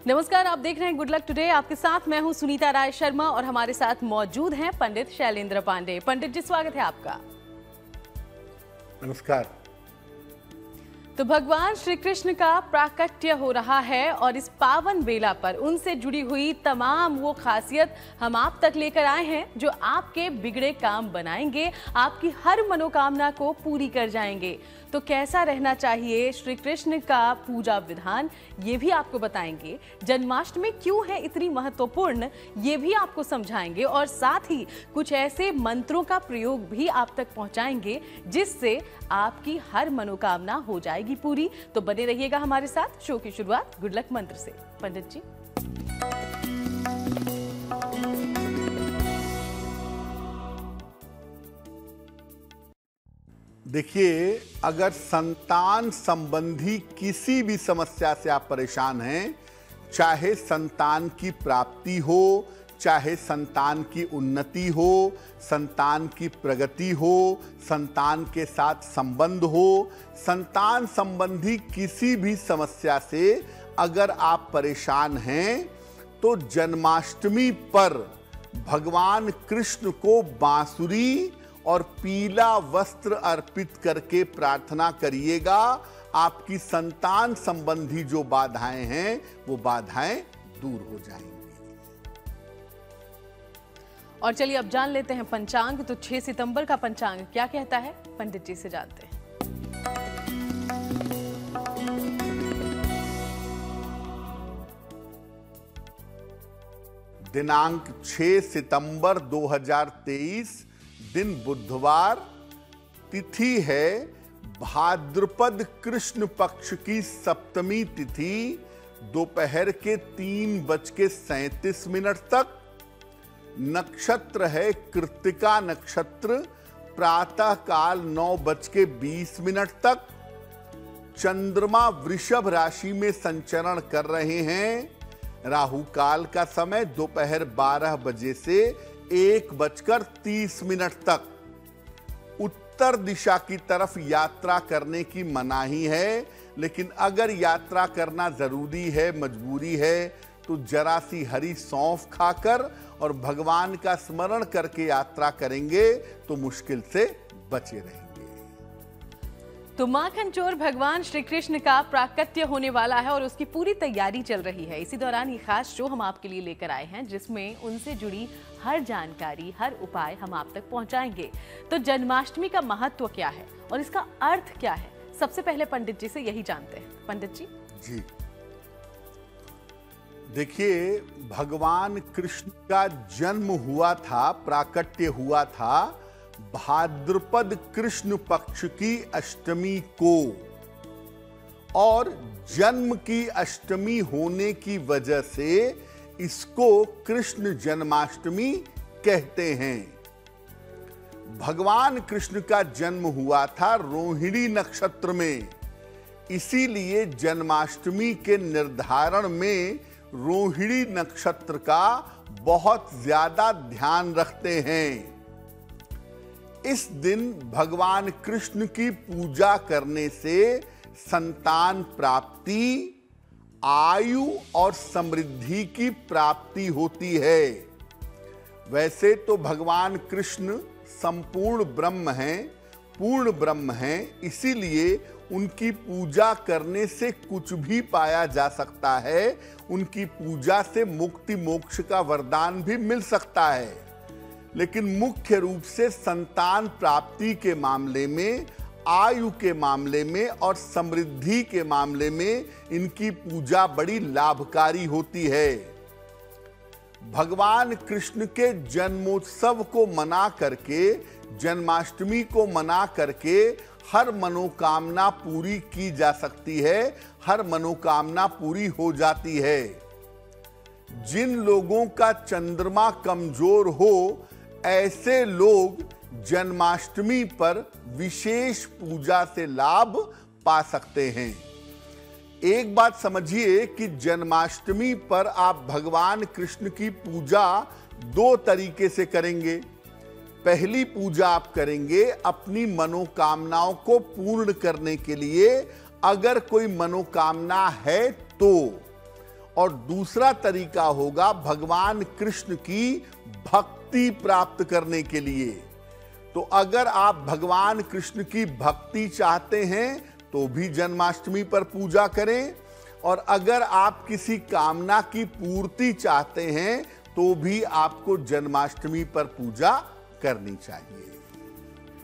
नमस्कार, आप देख रहे हैं गुड लक टुडे। आपके साथ मैं हूं सुनीता राय शर्मा और हमारे साथ मौजूद हैं पंडित शैलेंद्र पांडे। पंडित जी, स्वागत है आपका। नमस्कार। तो भगवान श्री कृष्ण का प्राकट्य हो रहा है और इस पावन बेला पर उनसे जुड़ी हुई तमाम वो खासियत हम आप तक लेकर आए हैं जो आपके बिगड़े काम बनाएंगे, आपकी हर मनोकामना को पूरी कर जाएंगे। तो कैसा रहना चाहिए श्री कृष्ण का पूजा विधान, ये भी आपको बताएंगे। जन्माष्टमी क्यों है इतनी महत्वपूर्ण, ये भी आपको समझाएंगे और साथ ही कुछ ऐसे मंत्रों का प्रयोग भी आप तक पहुंचाएंगे जिससे आपकी हर मनोकामना हो जाएगी पूरी। तो बने रहिएगा हमारे साथ। शो की शुरुआत गुड लक मंत्र से। पंडित जी, देखिए, अगर संतान संबंधी किसी भी समस्या से आप परेशान हैं, चाहे संतान की प्राप्ति हो, चाहे संतान की उन्नति हो, संतान की प्रगति हो, संतान के साथ संबंध हो, संतान संबंधी किसी भी समस्या से अगर आप परेशान हैं, तो जन्माष्टमी पर भगवान कृष्ण को बांसुरी और पीला वस्त्र अर्पित करके प्रार्थना करिएगा। आपकी संतान संबंधी जो बाधाएं हैं वो बाधाएं दूर हो जाएंगी। और चलिए अब जान लेते हैं पंचांग। तो 6 सितंबर का पंचांग क्या कहता है, पंडित जी से जानते हैं। दिनांक 6 सितंबर 2023, दिन बुधवार, तिथि है भाद्रपद कृष्ण पक्ष की सप्तमी तिथि, दोपहर के 3:37 तक। नक्षत्र है कृत्तिका नक्षत्र, प्रातः काल 9:20 तक। चंद्रमा वृषभ राशि में संचरण कर रहे हैं। राहु काल का समय दोपहर 12 बजे से 1:30 तक। उत्तर दिशा की तरफ यात्रा करने की मनाही है, लेकिन अगर यात्रा करना जरूरी है, मजबूरी है, तो जरा सी हरी सौंफ खाकर और भगवान का स्मरण करके यात्रा करेंगे तो मुश्किल से बचे रहेंगे। तो माखन चोर भगवान श्री कृष्ण का प्राकट्य होने वाला है और उसकी पूरी तैयारी चल रही है। इसी दौरान ये खास शो हम आपके लिए लेकर आए हैं जिसमें उनसे जुड़ी हर जानकारी, हर उपाय हम आप तक पहुंचाएंगे। तो जन्माष्टमी का महत्व क्या है और इसका अर्थ क्या है, सबसे पहले पंडित जी से यही जानते हैं। पंडित जी। जी, देखिए, भगवान कृष्ण का जन्म हुआ था, प्राकट्य हुआ था भाद्रपद कृष्ण पक्ष की अष्टमी को, और जन्म की अष्टमी होने की वजह से इसको कृष्ण जन्माष्टमी कहते हैं। भगवान कृष्ण का जन्म हुआ था रोहिणी नक्षत्र में, इसीलिए जन्माष्टमी के निर्धारण में रोहिणी नक्षत्र का बहुत ज्यादा ध्यान रखते हैं। इस दिन भगवान कृष्ण की पूजा करने से संतान प्राप्ति, आयु और समृद्धि की प्राप्ति होती है। वैसे तो भगवान कृष्ण संपूर्ण ब्रह्म हैं, पूर्ण ब्रह्म हैं, इसीलिए उनकी पूजा करने से कुछ भी पाया जा सकता है। उनकी पूजा से मुक्ति मोक्ष का वरदान भी मिल सकता है, लेकिन मुख्य रूप से संतान प्राप्ति के मामले में, आयु के मामले में और समृद्धि के मामले में इनकी पूजा बड़ी लाभकारी होती है। भगवान कृष्ण के जन्मोत्सव को मना करके, जन्माष्टमी को मना करके हर मनोकामना पूरी की जा सकती है, हर मनोकामना पूरी हो जाती है। जिन लोगों का चंद्रमा कमजोर हो, ऐसे लोग जन्माष्टमी पर विशेष पूजा से लाभ पा सकते हैं। एक बात समझिए कि जन्माष्टमी पर आप भगवान कृष्ण की पूजा दो तरीके से करेंगे। पहली पूजा आप करेंगे अपनी मनोकामनाओं को पूर्ण करने के लिए, अगर कोई मनोकामना है तो, और दूसरा तरीका होगा भगवान कृष्ण की भक्ति प्राप्त करने के लिए। तो अगर आप भगवान कृष्ण की भक्ति चाहते हैं तो भी जन्माष्टमी पर पूजा करें, और अगर आप किसी कामना की पूर्ति चाहते हैं तो भी आपको जन्माष्टमी पर पूजा करनी चाहिए।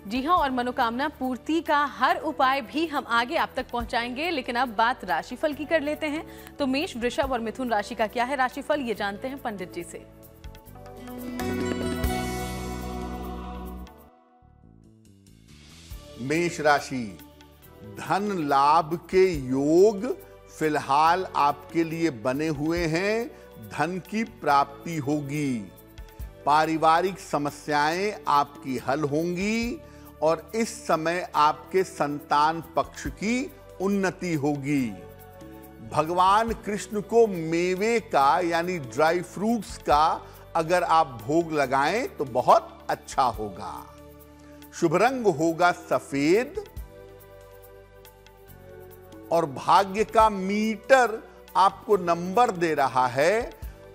जी हाँ, और मनोकामना पूर्ति का हर उपाय भी हम आगे आप तक पहुंचाएंगे, लेकिन अब बात राशिफल की कर लेते हैं। तो मेष, वृषभ और मिथुन राशि का क्या है राशिफल, ये जानते हैं पंडित जी से। मेष राशि, धन लाभ के योग फिलहाल आपके लिए बने हुए हैं। धन की प्राप्ति होगी, पारिवारिक समस्याएं आपकी हल होंगी, और इस समय आपके संतान पक्ष की उन्नति होगी। भगवान कृष्ण को मेवे का यानी ड्राई फ्रूट्स का अगर आप भोग लगाएं तो बहुत अच्छा होगा। शुभ रंग होगा सफेद, और भाग्य का मीटर आपको नंबर दे रहा है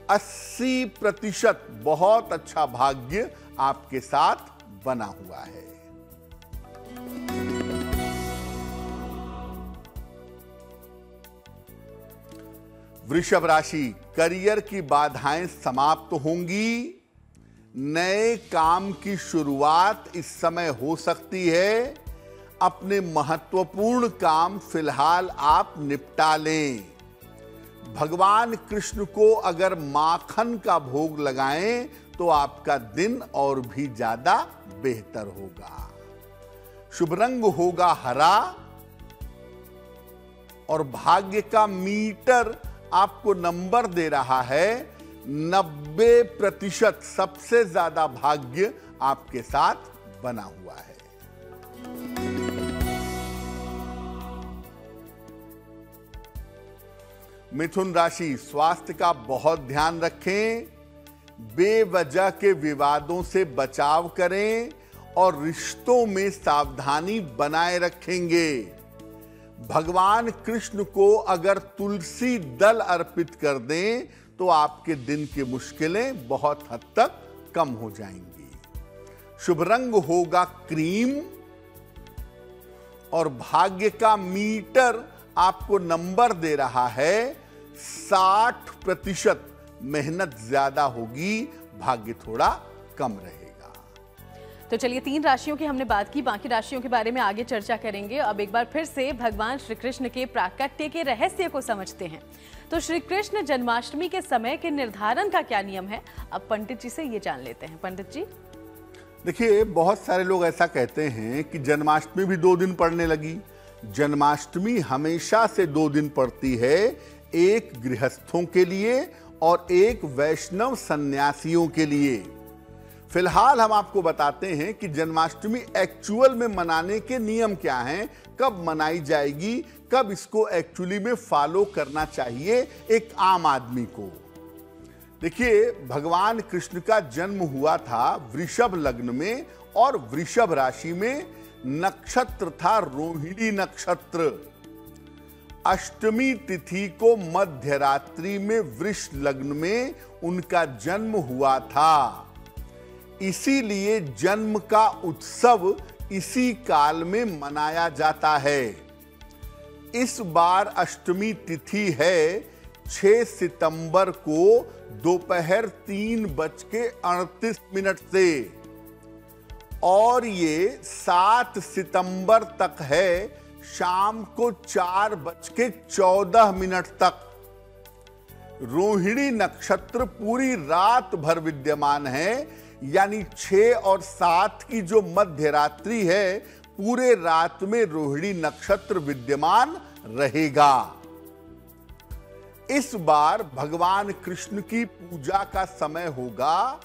80%। बहुत अच्छा भाग्य आपके साथ बना हुआ है। वृषभ राशि, करियर की बाधाएं समाप्त होंगी। नए काम की शुरुआत इस समय हो सकती है। अपने महत्वपूर्ण काम फिलहाल आप निपटा लें। भगवान कृष्ण को अगर माखन का भोग लगाएं तो आपका दिन और भी ज्यादा बेहतर होगा। शुभ रंग होगा हरा, और भाग्य का मीटर आपको नंबर दे रहा है 90%। सबसे ज्यादा भाग्य आपके साथ बना हुआ है। मिथुन राशि, स्वास्थ्य का बहुत ध्यान रखें। बेवजह के विवादों से बचाव करें और रिश्तों में सावधानी बनाए रखेंगे। भगवान कृष्ण को अगर तुलसी दल अर्पित कर दें तो आपके दिन की मुश्किलें बहुत हद तक कम हो जाएंगी। शुभ रंग होगा क्रीम, और भाग्य का मीटर आपको नंबर दे रहा है 60%। मेहनत ज्यादा होगी, भाग्य थोड़ा कम रहेगा। तो चलिए, 3 राशियों की हमने बात की, बाकी राशियों के बारे में आगे चर्चा करेंगे। अब एक बार फिर से भगवान श्री कृष्ण के प्राकट्य के रहस्य को समझते हैं। तो श्री कृष्ण जन्माष्टमी के समय के निर्धारण का क्या नियम है, अब पंडित जी से ये जान लेते हैं। पंडित जी, देखिए, बहुत सारे लोग ऐसा कहते हैं कि जन्माष्टमी भी 2 दिन पड़ने लगी। जन्माष्टमी हमेशा से 2 दिन पड़ती है, एक गृहस्थों के लिए और एक वैष्णव सन्यासियों के लिए। फिलहाल हम आपको बताते हैं कि जन्माष्टमी एक्चुअल में मनाने के नियम क्या हैं, कब मनाई जाएगी, कब इसको एक्चुअली में फॉलो करना चाहिए एक आम आदमी को। देखिए, भगवान कृष्ण का जन्म हुआ था वृषभ लग्न में, और वृषभ राशि में नक्षत्र था रोहिणी नक्षत्र। अष्टमी तिथि को मध्य रात्रि में वृष लग्न में उनका जन्म हुआ था। इसीलिए जन्म का उत्सव इसी काल में मनाया जाता है। इस बार अष्टमी तिथि है 6 सितंबर को दोपहर 3:38 से, और ये 7 सितंबर तक है शाम को 4:14 तक। रोहिणी नक्षत्र पूरी रात भर विद्यमान है, यानी 6 और 7 की जो मध्य रात्रि है, पूरे रात में रोहिणी नक्षत्र विद्यमान रहेगा। इस बार भगवान कृष्ण की पूजा का समय होगा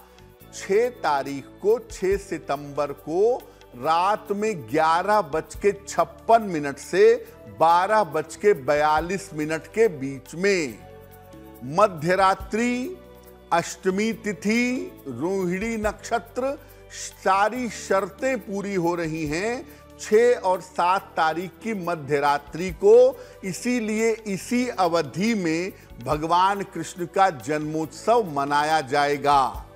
6 तारीख को, 6 सितंबर को रात में 11:56 से 12:42 के बीच में। मध्य रात्रि अष्टमी तिथि, रोहिणी नक्षत्र, सारी शर्तें पूरी हो रही हैं 6 और 7 तारीख की मध्य रात्रि को। इसीलिए इसी अवधि में भगवान कृष्ण का जन्मोत्सव मनाया जाएगा।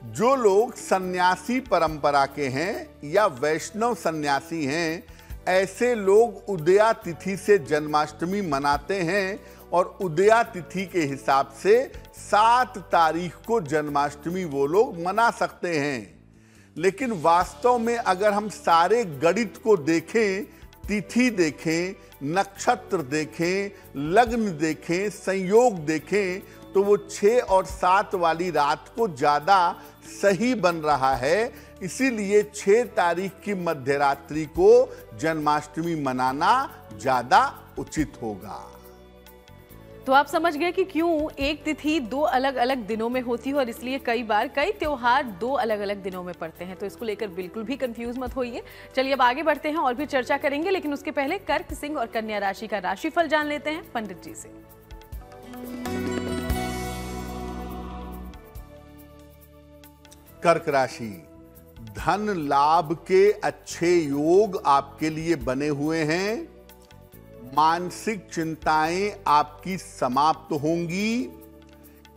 जो लोग सन्यासी परंपरा के हैं या वैष्णव सन्यासी हैं, ऐसे लोग उदया तिथि से जन्माष्टमी मनाते हैं और उदया तिथि के हिसाब से 7 तारीख को जन्माष्टमी वो लोग मना सकते हैं। लेकिन वास्तव में अगर हम सारे गणित को देखें, तिथि देखें, नक्षत्र देखें, लग्न देखें, संयोग देखें, तो वो 6 और 7 वाली रात को ज्यादा सही बन रहा है। इसीलिए 6 तारीख की मध्य रात्रि को जन्माष्टमी मनाना ज्यादा उचित होगा। तो आप समझ गए कि क्यों एक तिथि 2 अलग अलग दिनों में होती है और इसलिए कई बार कई त्योहार 2 अलग अलग दिनों में पड़ते हैं। तो इसको लेकर बिल्कुल भी कंफ्यूज मत होइए। चलिए अब आगे बढ़ते हैं और भी चर्चा करेंगे, लेकिन उसके पहले कर्क, सिंह और कन्या राशि का राशिफल जान लेते हैं पंडित जी से। कर्क राशि, धन लाभ के अच्छे योग आपके लिए बने हुए हैं। मानसिक चिंताएं आपकी समाप्त होंगी।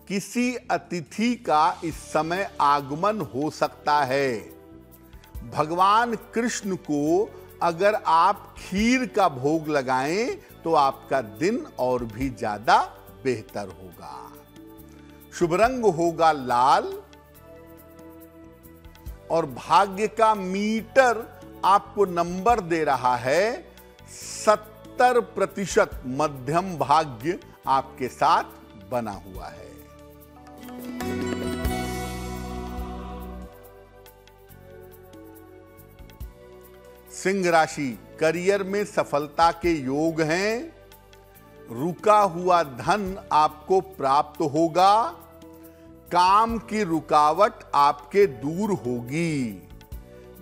किसी अतिथि का इस समय आगमन हो सकता है। भगवान कृष्ण को अगर आप खीर का भोग लगाएं तो आपका दिन और भी ज्यादा बेहतर होगा। शुभ रंग होगा लाल और भाग्य का मीटर आपको नंबर दे रहा है 70% मध्यम भाग्य आपके साथ बना हुआ है। सिंह राशि, करियर में सफलता के योग हैं। रुका हुआ धन आपको प्राप्त होगा। काम की रुकावट आपके दूर होगी।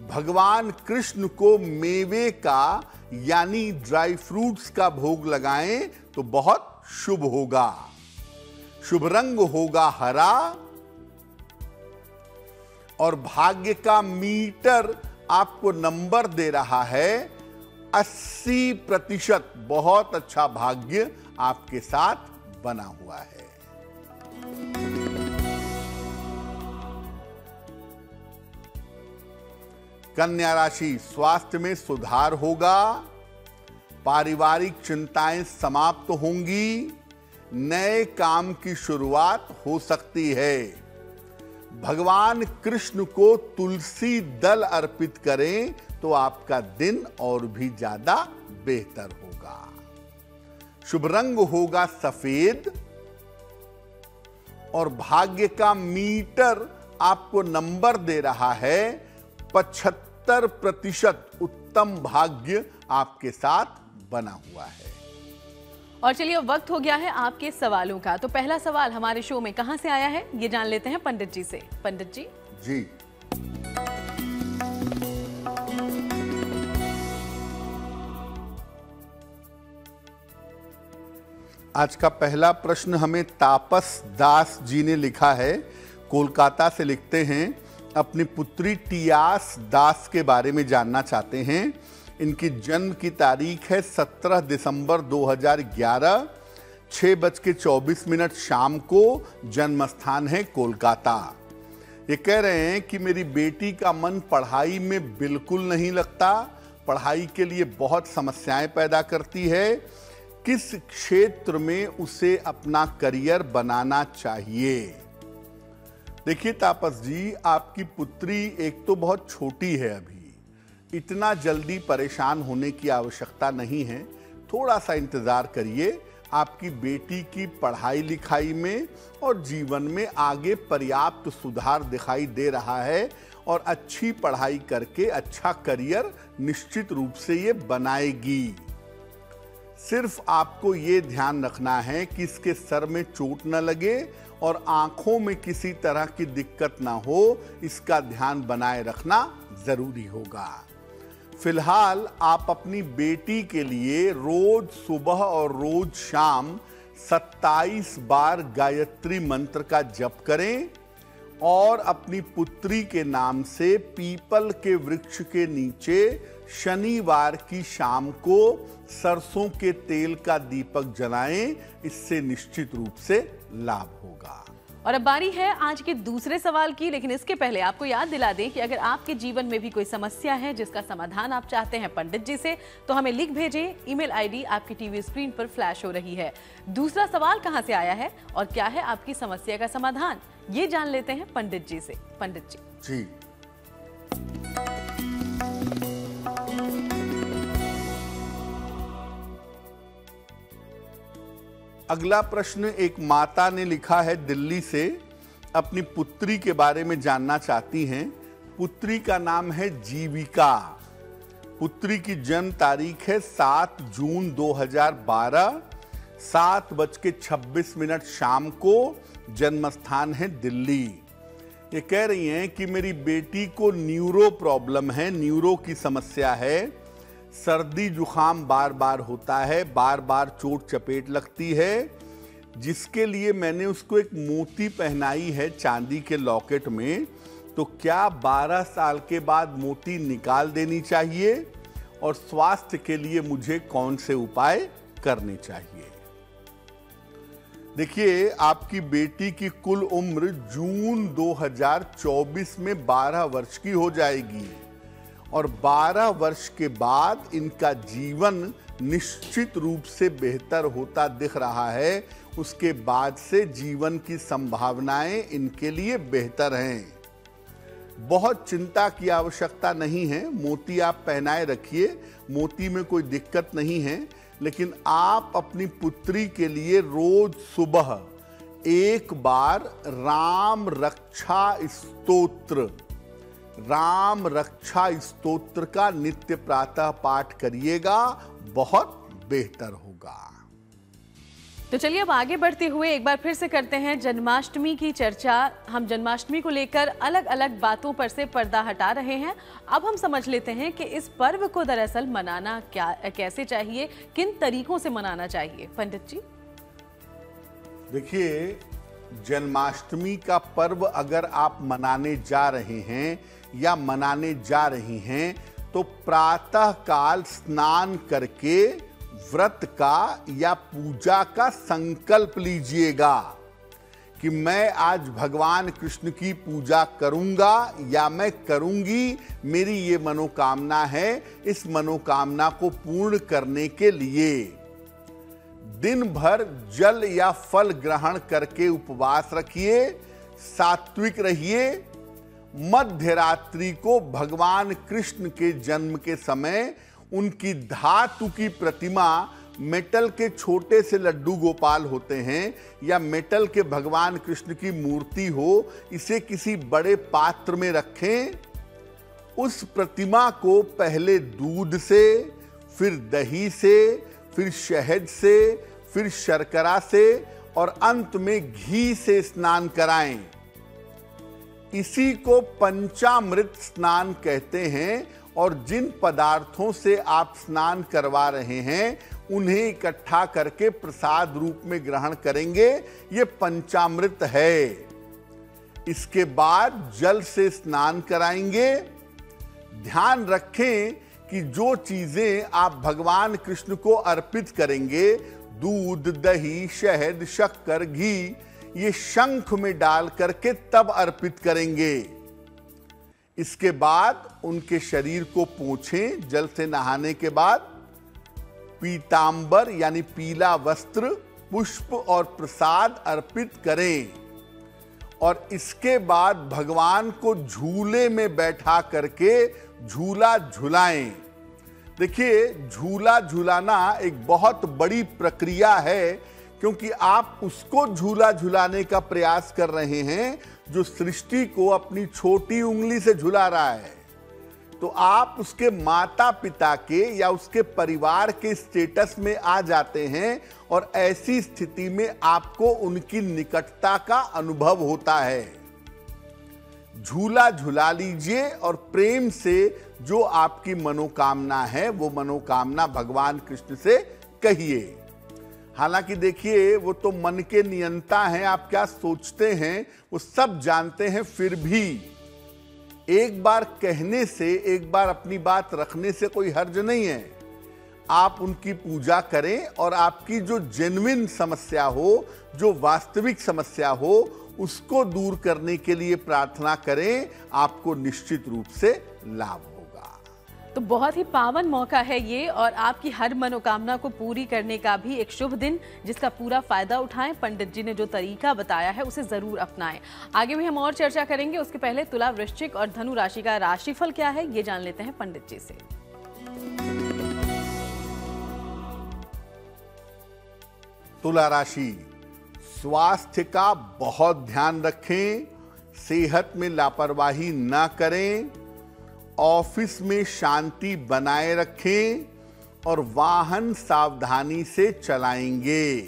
भगवान कृष्ण को मेवे का यानी ड्राई फ्रूट्स का भोग लगाएं तो बहुत शुभ होगा। शुभ रंग होगा हरा और भाग्य का मीटर आपको नंबर दे रहा है 80%। बहुत अच्छा भाग्य आपके साथ बना हुआ है। कन्या राशि, स्वास्थ्य में सुधार होगा। पारिवारिक चिंताएं समाप्त होंगी। नए काम की शुरुआत हो सकती है। भगवान कृष्ण को तुलसी दल अर्पित करें तो आपका दिन और भी ज्यादा बेहतर होगा। शुभ रंग होगा सफेद और भाग्य का मीटर आपको नंबर दे रहा है 75%। उत्तम भाग्य आपके साथ बना हुआ है। और चलिए अब वक्त हो गया है आपके सवालों का। तो पहला सवाल हमारे शो में कहां से आया है ये जान लेते हैं पंडित जी से। पंडित जी। जी, आज का पहला प्रश्न हमें तापस दास जी ने लिखा है। कोलकाता से लिखते हैं, अपनी पुत्री टियास दास के बारे में जानना चाहते हैं। इनकी जन्म की तारीख है 17 दिसंबर 2011, 6:24 शाम को। जन्म स्थान है कोलकाता। ये कह रहे हैं कि मेरी बेटी का मन पढ़ाई में बिल्कुल नहीं लगता, पढ़ाई के लिए बहुत समस्याएं पैदा करती है। किस क्षेत्र में उसे अपना करियर बनाना चाहिए? देखिए तापस जी, आपकी पुत्री एक तो बहुत छोटी है, अभी इतना जल्दी परेशान होने की आवश्यकता नहीं है। थोड़ा सा इंतजार करिए। आपकी बेटी की पढ़ाई लिखाई में और जीवन में आगे पर्याप्त सुधार दिखाई दे रहा है और अच्छी पढ़ाई करके अच्छा करियर निश्चित रूप से ये बनाएगी। सिर्फ आपको ये ध्यान रखना है कि इसके सर में चोट न लगे और आंखों में किसी तरह की दिक्कत ना हो, इसका ध्यान बनाए रखना जरूरी होगा। फिलहाल आप अपनी बेटी के लिए रोज सुबह और रोज शाम 27 बार गायत्री मंत्र का जप करें और अपनी पुत्री के नाम से पीपल के वृक्ष के नीचे शनिवार की शाम को सरसों के तेल का दीपक जलाएं। इससे निश्चित रूप से लाभ होगा। और अब बारी है आज के दूसरे सवाल की, लेकिन इसके पहले आपको याद दिला दें कि अगर आपके जीवन में भी कोई समस्या है जिसका समाधान आप चाहते हैं पंडित जी से, तो हमें लिख भेजें। ईमेल आईडी आपकी टीवी स्क्रीन पर फ्लैश हो रही है। दूसरा सवाल कहां से आया है और क्या है आपकी समस्या का समाधान, ये जान लेते हैं पंडित जी से। पंडित जी। अगला प्रश्न एक माता ने लिखा है दिल्ली से। अपनी पुत्री के बारे में जानना चाहती हैं। पुत्री का नाम है जीविका। पुत्री की जन्म तारीख है 7 जून 2012, 7:26 शाम को। जन्म स्थान है दिल्ली। ये कह रही हैं कि मेरी बेटी को न्यूरो प्रॉब्लम है, न्यूरो की समस्या है। सर्दी जुखाम बार बार होता है, बार बार चोट चपेट लगती है, जिसके लिए मैंने उसको एक मोती पहनाई है चांदी के लॉकेट में। तो क्या 12 साल के बाद मोती निकाल देनी चाहिए और स्वास्थ्य के लिए मुझे कौन से उपाय करने चाहिए? देखिए, आपकी बेटी की कुल उम्र जून 2024 में 12 वर्ष की हो जाएगी और 12 वर्ष के बाद इनका जीवन निश्चित रूप से बेहतर होता दिख रहा है। उसके बाद से जीवन की संभावनाएं इनके लिए बेहतर हैं। बहुत चिंता की आवश्यकता नहीं है। मोती आप पहनाए रखिए, मोती में कोई दिक्कत नहीं है। लेकिन आप अपनी पुत्री के लिए रोज सुबह एक बार राम रक्षा स्तोत्र का नित्य प्रातः पाठ करिएगा, बहुत बेहतर होगा। तो चलिए अब आगे बढ़ते हुए एक बार फिर से करते हैं जन्माष्टमी की चर्चा। हम जन्माष्टमी को लेकर अलग अलग बातों पर से पर्दा हटा रहे हैं। अब हम समझ लेते हैं कि इस पर्व को दरअसल मनाना कैसे चाहिए, किन तरीकों से मनाना चाहिए। पंडित जी। देखिए, जन्माष्टमी का पर्व अगर आप मनाने जा रहे हैं या मनाने जा रही हैं, तो प्रातः काल स्नान करके व्रत का या पूजा का संकल्प लीजिएगा कि मैं आज भगवान कृष्ण की पूजा करूंगा या मैं करूंगी। मेरी ये मनोकामना है। इस मनोकामना को पूर्ण करने के लिए दिन भर जल या फल ग्रहण करके उपवास रखिए, सात्विक रहिए। मध्य रात्रि को भगवान कृष्ण के जन्म के समय उनकी धातु की प्रतिमा, मेटल के छोटे से लड्डू गोपाल होते हैं या मेटल के भगवान कृष्ण की मूर्ति हो, इसे किसी बड़े पात्र में रखें। उस प्रतिमा को पहले दूध से, फिर दही से, फिर शहद से, फिर शर्करा से और अंत में घी से स्नान कराएं। इसी को पंचामृत स्नान कहते हैं। और जिन पदार्थों से आप स्नान करवा रहे हैं उन्हें इकट्ठा करके प्रसाद रूप में ग्रहण करेंगे। ये पंचामृत है। इसके बाद जल से स्नान कराएंगे। ध्यान रखें कि जो चीजें आप भगवान कृष्ण को अर्पित करेंगे, दूध, दही, शहद, शक्कर, घी, ये शंख में डाल करके तब अर्पित करेंगे। इसके बाद उनके शरीर को पोंछें। जल से नहाने के बाद पीतांबर यानी पीला वस्त्र, पुष्प और प्रसाद अर्पित करें और इसके बाद भगवान को झूले में बैठा करके झूला झुलाएं। देखिए, झूला झुलाना एक बहुत बड़ी प्रक्रिया है, क्योंकि आप उसको झूला झुलाने का प्रयास कर रहे हैं जो सृष्टि को अपनी छोटी उंगली से झुला रहा है। तो आप उसके माता पिता के या उसके परिवार के स्टेटस में आ जाते हैं और ऐसी स्थिति में आपको उनकी निकटता का अनुभव होता है। झूला झुला लीजिए और प्रेम से जो आपकी मनोकामना है वो मनोकामना भगवान कृष्ण से कहिए। हालांकि देखिए वो तो मन के नियंता हैं, आप क्या सोचते हैं वो सब जानते हैं, फिर भी एक बार कहने से, एक बार अपनी बात रखने से कोई हर्ज नहीं है। आप उनकी पूजा करें और आपकी जो जेन्युइन समस्या हो, जो वास्तविक समस्या हो, उसको दूर करने के लिए प्रार्थना करें, आपको निश्चित रूप से लाभ होगा। तो बहुत ही पावन मौका है ये, और आपकी हर मनोकामना को पूरी करने का भी एक शुभ दिन, जिसका पूरा फायदा उठाएं। पंडित जी ने जो तरीका बताया है उसे जरूर अपनाएं। आगे भी हम और चर्चा करेंगे, उसके पहले तुला, वृश्चिक और धनु राशि का राशिफल क्या है ये जान लेते हैं पंडित जी से। तुला राशि, स्वास्थ्य का बहुत ध्यान रखें, सेहत में लापरवाही ना करें, ऑफिस में शांति बनाए रखें और वाहन सावधानी से चलाएंगे।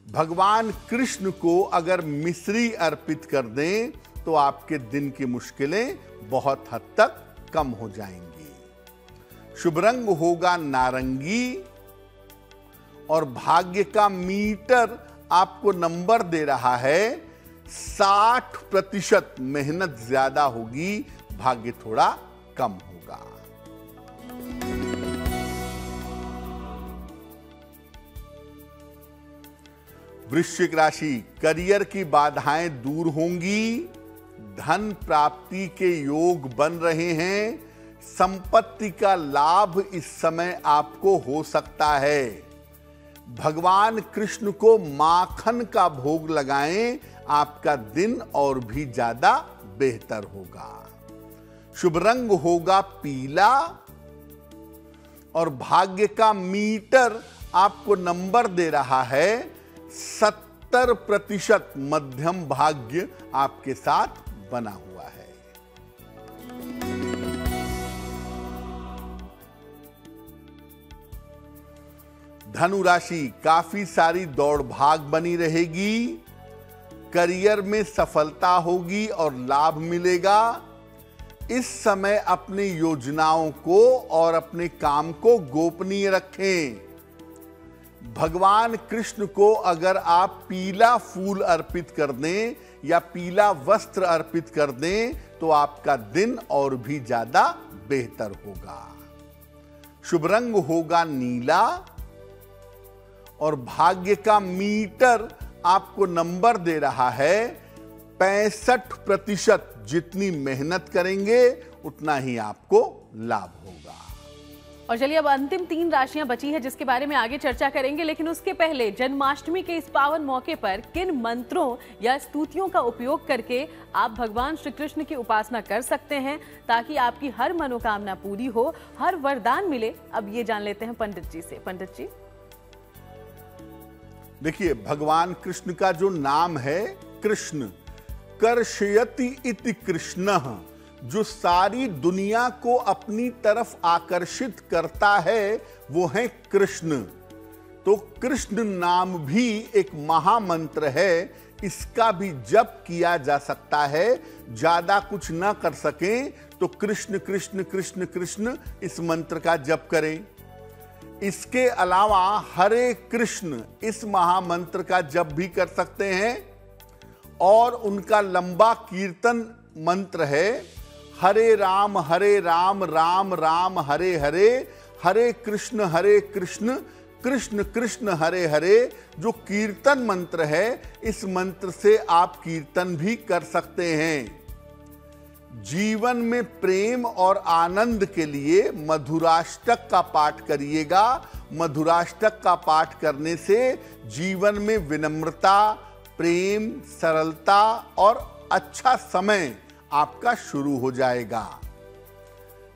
भगवान कृष्ण को अगर मिश्री अर्पित कर दें तो आपके दिन की मुश्किलें बहुत हद तक कम हो जाएंगी। शुभ रंग होगा नारंगी और भाग्य का मीटर आपको नंबर दे रहा है 60%। मेहनत ज्यादा होगी, भाग्य थोड़ा कम होगा। वृश्चिक राशि, करियर की बाधाएं दूर होंगी, धन प्राप्ति के योग बन रहे हैं, संपत्ति का लाभ इस समय आपको हो सकता है। भगवान कृष्ण को माखन का भोग लगाएं, आपका दिन और भी ज्यादा बेहतर होगा। शुभ रंग होगा पीला और भाग्य का मीटर आपको नंबर दे रहा है 70%। मध्यम भाग्य आपके साथ बना हुआ है। धनु राशि, काफी सारी दौड़ भाग बनी रहेगी, करियर में सफलता होगी और लाभ मिलेगा। इस समय अपनी योजनाओं को और अपने काम को गोपनीय रखें। भगवान कृष्ण को अगर आप पीला फूल अर्पित कर दें या पीला वस्त्र अर्पित कर दें तो आपका दिन और भी ज्यादा बेहतर होगा। शुभ रंग होगा नीला और भाग्य का मीटर आपको नंबर दे रहा है 65%। जितनी मेहनत करेंगे उतना ही आपको लाभ होगा। और चलिए अब अंतिम 3 राशियां बची है जिसके बारे में आगे चर्चा करेंगे, लेकिन उसके पहले जन्माष्टमी के इस पावन मौके पर किन मंत्रों या स्तुतियों का उपयोग करके आप भगवान श्री कृष्ण की उपासना कर सकते हैं ताकि आपकी हर मनोकामना पूरी हो, हर वरदान मिले, अब ये जान लेते हैं पंडित जी से। पंडित जी, देखिए, भगवान कृष्ण का जो नाम है कृष्ण, कर्षयति इति कृष्णः, जो सारी दुनिया को अपनी तरफ आकर्षित करता है वो है कृष्ण। तो कृष्ण नाम भी एक महामंत्र है, इसका भी जप किया जा सकता है। ज्यादा कुछ ना कर सकें तो कृष्ण कृष्ण कृष्ण कृष्ण इस मंत्र का जप करें। इसके अलावा हरे कृष्ण इस महामंत्र का जप भी कर सकते हैं और उनका लंबा कीर्तन मंत्र है हरे राम राम राम हरे हरे, हरे कृष्ण कृष्ण कृष्ण हरे हरे। जो कीर्तन मंत्र है, इस मंत्र से आप कीर्तन भी कर सकते हैं। जीवन में प्रेम और आनंद के लिए मधुराष्टक का पाठ करिएगा। मधुराष्टक का पाठ करने से जीवन में विनम्रता, प्रेम, सरलता और अच्छा समय आपका शुरू हो जाएगा।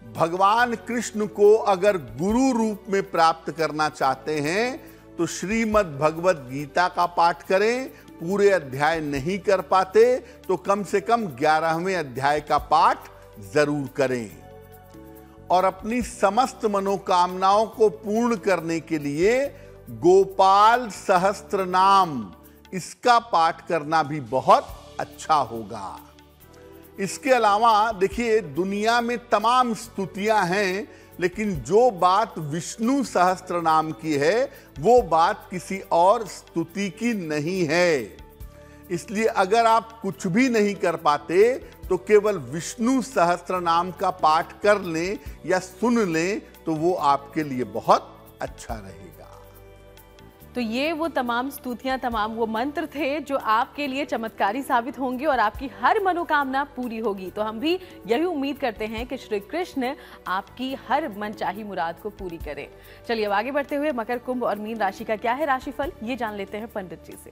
भगवान कृष्ण को अगर गुरु रूप में प्राप्त करना चाहते हैं तो श्रीमद् भगवत गीता का पाठ करें। पूरे अध्याय नहीं कर पाते तो कम से कम 11वें अध्याय का पाठ जरूर करें। और अपनी समस्त मनोकामनाओं को पूर्ण करने के लिए गोपाल सहस्त्र नाम, इसका पाठ करना भी बहुत अच्छा होगा। इसके अलावा देखिए, दुनिया में तमाम स्तुतियां हैं लेकिन जो बात विष्णु सहस्त्र नाम की है वो बात किसी और स्तुति की नहीं है। इसलिए अगर आप कुछ भी नहीं कर पाते तो केवल विष्णु सहस्त्र नाम का पाठ कर लें या सुन लें तो वो आपके लिए बहुत अच्छा रहेगा। तो ये वो तमाम स्तुतियां, तमाम वो मंत्र थे जो आपके लिए चमत्कारी साबित होंगे और आपकी हर मनोकामना पूरी होगी। तो हम भी यही उम्मीद करते हैं कि श्री कृष्ण आपकी हर मनचाही मुराद को पूरी करें। चलिए अब आगे बढ़ते हुए मकर, कुंभ और मीन राशि का क्या है राशिफल, ये जान लेते हैं पंडित जी से।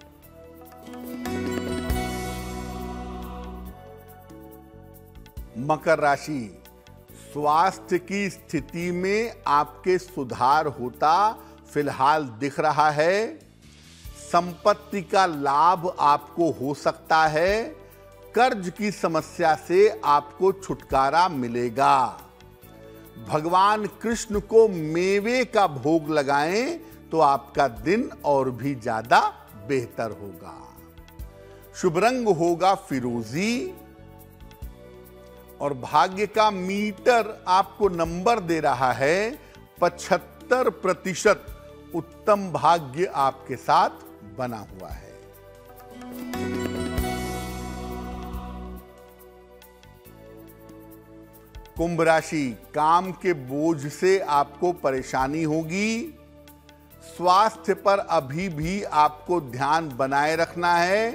मकर राशि, स्वास्थ्य की स्थिति में आपके सुधार होता फिलहाल दिख रहा है। संपत्ति का लाभ आपको हो सकता है। कर्ज की समस्या से आपको छुटकारा मिलेगा। भगवान कृष्ण को मेवे का भोग लगाएं तो आपका दिन और भी ज्यादा बेहतर होगा। शुभ रंग होगा फिरोजी और भाग्य का मीटर आपको नंबर दे रहा है 75%। उत्तम भाग्य आपके साथ बना हुआ है। कुंभ राशि, काम के बोझ से आपको परेशानी होगी। स्वास्थ्य पर अभी भी आपको ध्यान बनाए रखना है।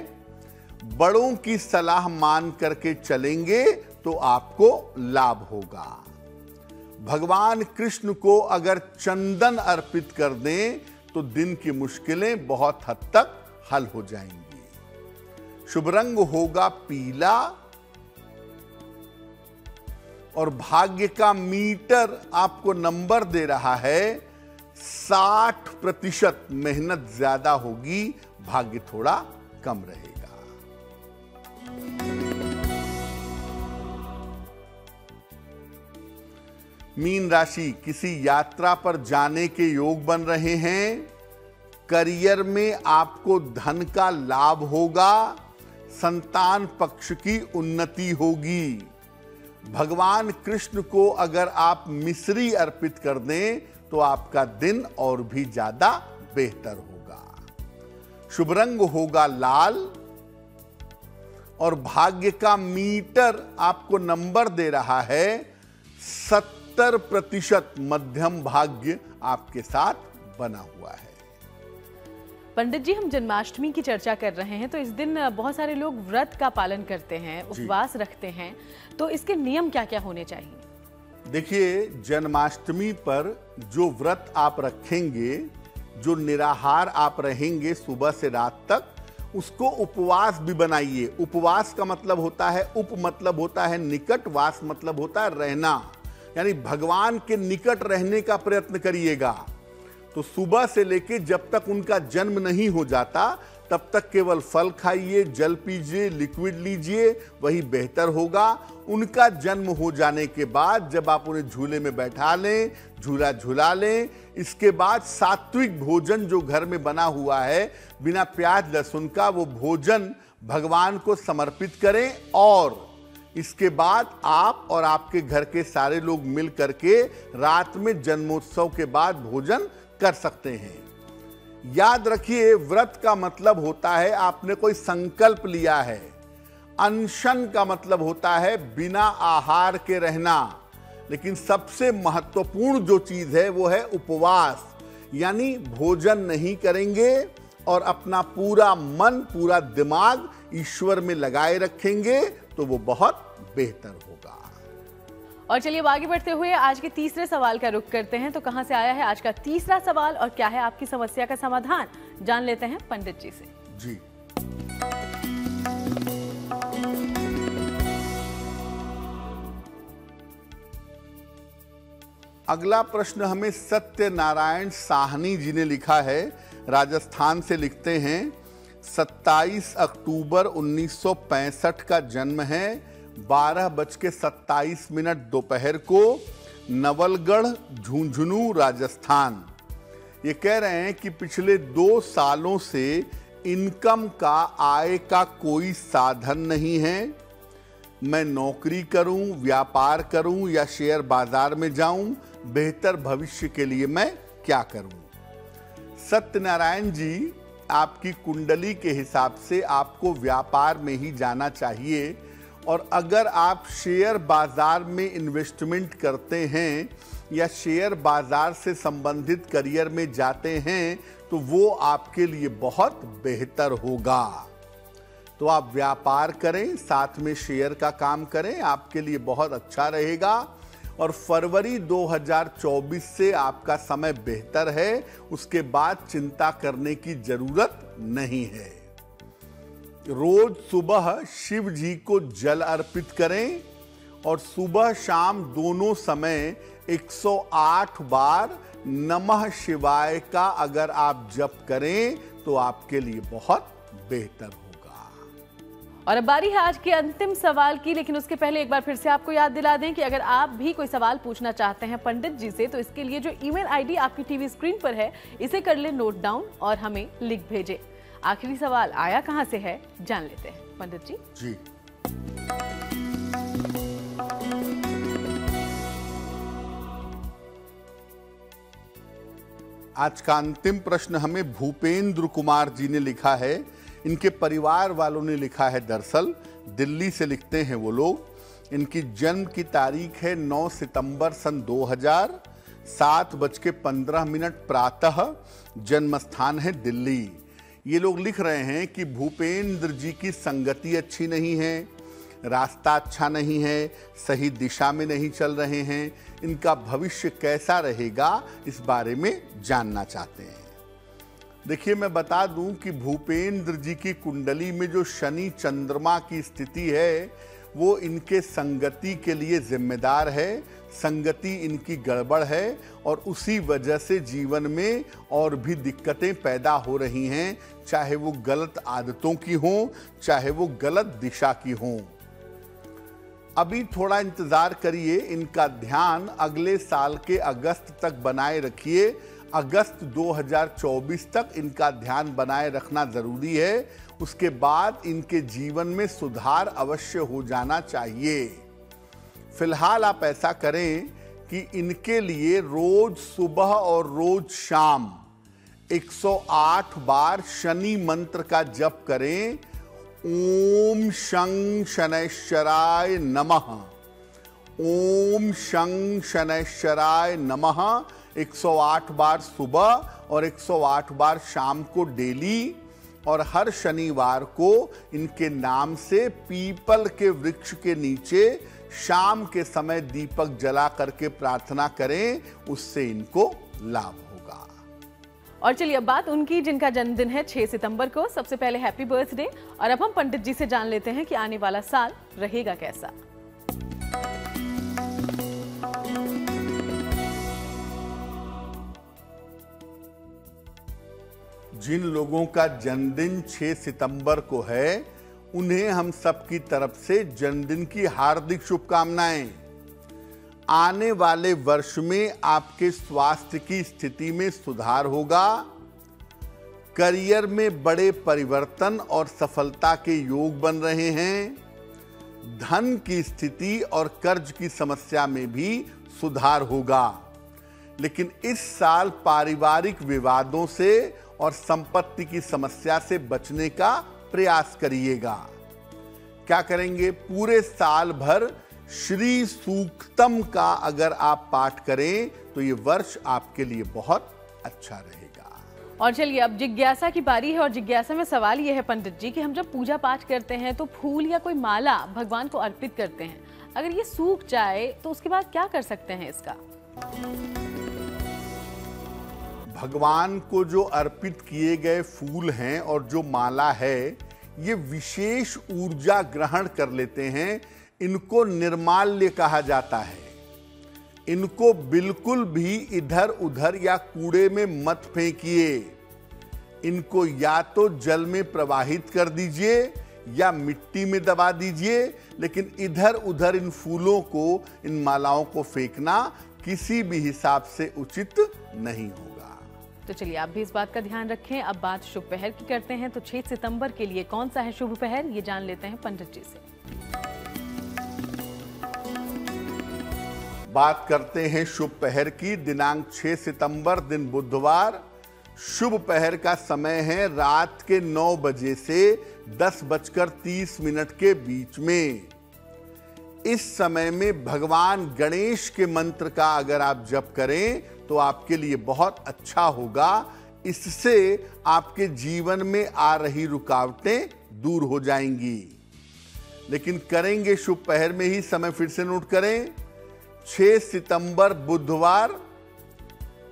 बड़ों की सलाह मान करके चलेंगे तो आपको लाभ होगा। भगवान कृष्ण को अगर चंदन अर्पित कर दें तो दिन की मुश्किलें बहुत हद तक हल हो जाएंगी। शुभ रंग होगा पीला और भाग्य का मीटर आपको नंबर दे रहा है 60%। मेहनत ज्यादा होगी, भाग्य थोड़ा कम रहेगा। मीन राशि, किसी यात्रा पर जाने के योग बन रहे हैं। करियर में आपको धन का लाभ होगा। संतान पक्ष की उन्नति होगी। भगवान कृष्ण को अगर आप मिश्री अर्पित कर दें तो आपका दिन और भी ज्यादा बेहतर होगा। शुभ रंग होगा लाल और भाग्य का मीटर आपको नंबर दे रहा है 70%। मध्यम भाग्य आपके साथ बना हुआ है। पंडित जी, हम जन्माष्टमी की चर्चा कर रहे हैं तो इस दिन बहुत सारे लोग व्रत का पालन करते हैं, उपवास रखते हैं, तो इसके नियम क्या क्या होने चाहिए? देखिए, जन्माष्टमी पर जो व्रत आप रखेंगे, जो निराहार आप रहेंगे सुबह से रात तक, उसको उपवास भी बनाइए। उपवास का मतलब होता है, उप मतलब होता है निकट, वास मतलब होता है रहना, यानी भगवान के निकट रहने का प्रयत्न करिएगा। तो सुबह से लेके जब तक उनका जन्म नहीं हो जाता तब तक केवल फल खाइए, जल पीजिए, लिक्विड लीजिए, वही बेहतर होगा। उनका जन्म हो जाने के बाद जब आप उन्हें झूले में बैठा लें, झूला झुला लें, इसके बाद सात्विक भोजन जो घर में बना हुआ है बिना प्याज लहसुन का, वो भोजन भगवान को समर्पित करें और इसके बाद आप और आपके घर के सारे लोग मिल करके रात में जन्मोत्सव के बाद भोजन कर सकते हैं। याद रखिए, व्रत का मतलब होता है आपने कोई संकल्प लिया है। अनशन का मतलब होता है बिना आहार के रहना। लेकिन सबसे महत्वपूर्ण जो चीज है वो है उपवास, यानी भोजन नहीं करेंगे और अपना पूरा मन, पूरा दिमाग ईश्वर में लगाए रखेंगे तो वो बहुत बेहतर होगा। और चलिए अब आगे बढ़ते हुए आज के तीसरे सवाल का रुख करते हैं। तो कहां से आया है आज का तीसरा सवाल और क्या है आपकी समस्या का समाधान, जान लेते हैं पंडित जी से। जी, अगला प्रश्न हमें सत्यनारायण साहनी जी ने लिखा है, राजस्थान से लिखते हैं। 27 अक्टूबर 1965 का जन्म है। 12:27 दोपहर को, नवलगढ़, झुंझुनू, राजस्थान। ये कह रहे हैं कि पिछले 2 सालों से इनकम का, आय का कोई साधन नहीं है। मैं नौकरी करूं, व्यापार करूं या शेयर बाजार में जाऊं, बेहतर भविष्य के लिए मैं क्या करूं। सत्यनारायण जी, आपकी कुंडली के हिसाब से आपको व्यापार में ही जाना चाहिए, और अगर आप शेयर बाजार में इन्वेस्टमेंट करते हैं या शेयर बाजार से संबंधित करियर में जाते हैं तो वो आपके लिए बहुत बेहतर होगा। तो आप व्यापार करें, साथ में शेयर का काम करें, आपके लिए बहुत अच्छा रहेगा। और फरवरी 2024 से आपका समय बेहतर है, उसके बाद चिंता करने की जरूरत नहीं है। रोज सुबह शिव जी को जल अर्पित करें और सुबह शाम दोनों समय 108 बार नमः शिवाय का अगर आप जप करें तो आपके लिए बहुत बेहतर होगा। और अब बारी है आज के अंतिम सवाल की, लेकिन उसके पहले एक बार फिर से आपको याद दिला दें कि अगर आप भी कोई सवाल पूछना चाहते हैं पंडित जी से, तो इसके लिए जो ईमेल आईडी आपकी टीवी स्क्रीन पर है, इसे कर ले नोट डाउन और हमें लिख भेजें। आखिरी सवाल आया कहां से है, जान लेते हैं पंडित जी। जी, आज का अंतिम प्रश्न हमें भूपेंद्र कुमार जी ने लिखा है। इनके परिवार वालों ने लिखा है, दरअसल दिल्ली से लिखते हैं वो लोग। इनकी जन्म की तारीख है 9 सितंबर सन 2000, 7:15 प्रातः। जन्म स्थान है दिल्ली। ये लोग लिख रहे हैं कि भूपेंद्र जी की संगति अच्छी नहीं है, रास्ता अच्छा नहीं है, सही दिशा में नहीं चल रहे हैं। इनका भविष्य कैसा रहेगा, इस बारे में जानना चाहते हैं। देखिए, मैं बता दूं कि भूपेंद्र जी की कुंडली में जो शनि चंद्रमा की स्थिति है वो इनके संगति के लिए जिम्मेदार है। संगति इनकी गड़बड़ है और उसी वजह से जीवन में और भी दिक्कतें पैदा हो रही हैं, चाहे वो गलत आदतों की हों, चाहे वो गलत दिशा की हों। अभी थोड़ा इंतजार करिए, इनका ध्यान अगले साल के अगस्त तक बनाए रखिए। अगस्त 2024 तक इनका ध्यान बनाए रखना जरूरी है। उसके बाद इनके जीवन में सुधार अवश्य हो जाना चाहिए। फिलहाल आप ऐसा करें कि इनके लिए रोज सुबह और रोज शाम 108 बार शनि मंत्र का जप करें। ओम शं शनैश्चराय नमः, ओम शं शनैश्चराय नमः 108 बार सुबह और 108 बार शाम को डेली। और हर शनिवार को इनके नाम से पीपल के वृक्ष के नीचे शाम के समय दीपक जला करके प्रार्थना करें, उससे इनको लाभ होगा। और चलिए अब बात उनकी जिनका जन्मदिन है 6 सितंबर को। सबसे पहले हैप्पी बर्थडे। और अब हम पंडित जी से जान लेते हैं कि आने वाला साल रहेगा कैसा। जिन लोगों का जन्मदिन 6 सितंबर को है, उन्हें हम सबकी तरफ से जन्मदिन की हार्दिक शुभकामनाएं। आने वाले वर्ष में आपके स्वास्थ्य की स्थिति में सुधार होगा। करियर में बड़े परिवर्तन और सफलता के योग बन रहे हैं। धन की स्थिति और कर्ज की समस्या में भी सुधार होगा। लेकिन इस साल पारिवारिक विवादों से और संपत्ति की समस्या से बचने का प्रयास करिएगा। क्या करेंगे? पूरे साल भर श्री सूक्तम का अगर आप पाठ करें तो ये वर्ष आपके लिए बहुत अच्छा रहेगा। और चलिए अब जिज्ञासा की बारी है। और जिज्ञासा में सवाल ये है पंडित जी कि हम जब पूजा पाठ करते हैं तो फूल या कोई माला भगवान को अर्पित करते हैं, अगर ये सूख जाए तो उसके बाद क्या कर सकते हैं इसका? भगवान को जो अर्पित किए गए फूल हैं और जो माला है, ये विशेष ऊर्जा ग्रहण कर लेते हैं। इनको निर्माल्य कहा जाता है। इनको बिल्कुल भी इधर उधर या कूड़े में मत फेंकिए। इनको या तो जल में प्रवाहित कर दीजिए या मिट्टी में दबा दीजिए, लेकिन इधर उधर इन फूलों को, इन मालाओं को फेंकना किसी भी हिसाब से उचित नहीं होगा। तो चलिए आप भी इस बात का ध्यान रखें। अब बात शुभ पहर की करते हैं। तो 6 सितंबर के लिए कौन सा है शुभ पहर, ये जान लेते हैं पंडित जी से। बात करते हैं शुभ पहर की। दिनांक 6 सितंबर, दिन बुधवार। शुभ पहर का समय है रात के 9 बजे से 10:30 के बीच में। इस समय में भगवान गणेश के मंत्र का अगर आप जप करें तो आपके लिए बहुत अच्छा होगा। इससे आपके जीवन में आ रही रुकावटें दूर हो जाएंगी। लेकिन करेंगे शुभ पहर में ही। समय फिर से नोट करें, 6 सितंबर बुधवार,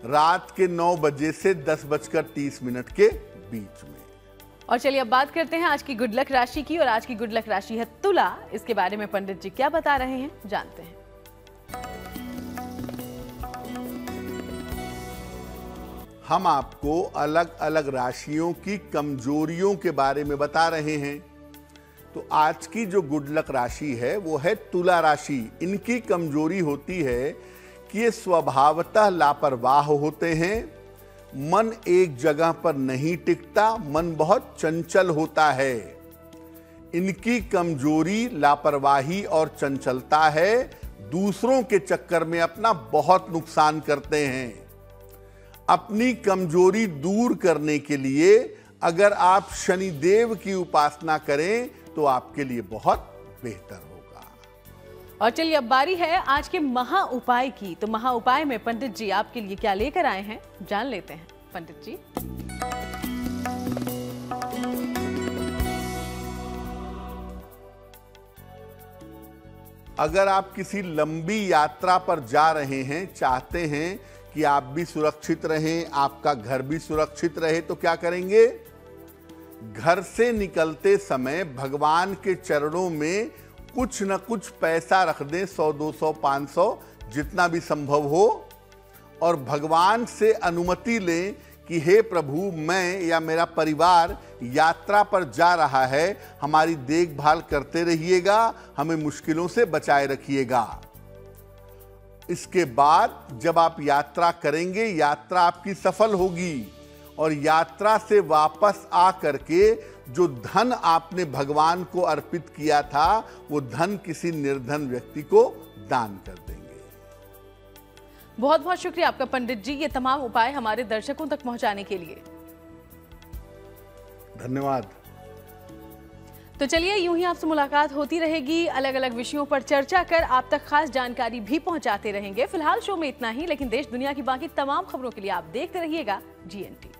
रात के 9 बजे से 10:30 के बीच में। और चलिए अब बात करते हैं आज की गुड लक राशि की। और आज की गुड लक राशि है तुला। इसके बारे में पंडित जी क्या बता रहे हैं, जानते हैं। हम आपको अलग अलग राशियों की कमजोरियों के बारे में बता रहे हैं। तो आज की जो गुड लक राशि है वो है तुला राशि। इनकी कमजोरी होती है कि ये स्वभावतः लापरवाह होते हैं। मन एक जगह पर नहीं टिकता, मन बहुत चंचल होता है। इनकी कमजोरी लापरवाही और चंचलता है। दूसरों के चक्कर में अपना बहुत नुकसान करते हैं। अपनी कमजोरी दूर करने के लिए अगर आप शनिदेव की उपासना करें तो आपके लिए बहुत बेहतर होगा। और चलिए अब बारी है आज के महा उपाय की। तो महा उपाय में पंडित जी आपके लिए क्या लेकर आए हैं, जान लेते हैं। पंडित जी, अगर आप किसी लंबी यात्रा पर जा रहे हैं, चाहते हैं कि आप भी सुरक्षित रहें, आपका घर भी सुरक्षित रहे, तो क्या करेंगे? घर से निकलते समय भगवान के चरणों में कुछ न कुछ पैसा रख दें, 100, 200, 500 जितना भी संभव हो, और भगवान से अनुमति लें कि हे प्रभु, मैं या मेरा परिवार यात्रा पर जा रहा है, हमारी देखभाल करते रहिएगा, हमें मुश्किलों से बचाए रखिएगा। इसके बाद जब आप यात्रा करेंगे, यात्रा आपकी सफल होगी और यात्रा से वापस आ करके जो धन आपने भगवान को अर्पित किया था, वो धन किसी निर्धन व्यक्ति को दान कर देंगे। बहुत बहुत शुक्रिया आपका पंडित जी, ये तमाम उपाय हमारे दर्शकों तक पहुंचाने के लिए। धन्यवाद। तो चलिए यूं ही आपसे मुलाकात होती रहेगी, अलग अलग विषयों पर चर्चा कर आप तक खास जानकारी भी पहुंचाते रहेंगे। फिलहाल शो में इतना ही, लेकिन देश दुनिया की बाकी तमाम खबरों के लिए आप देखते रहिएगा GNT।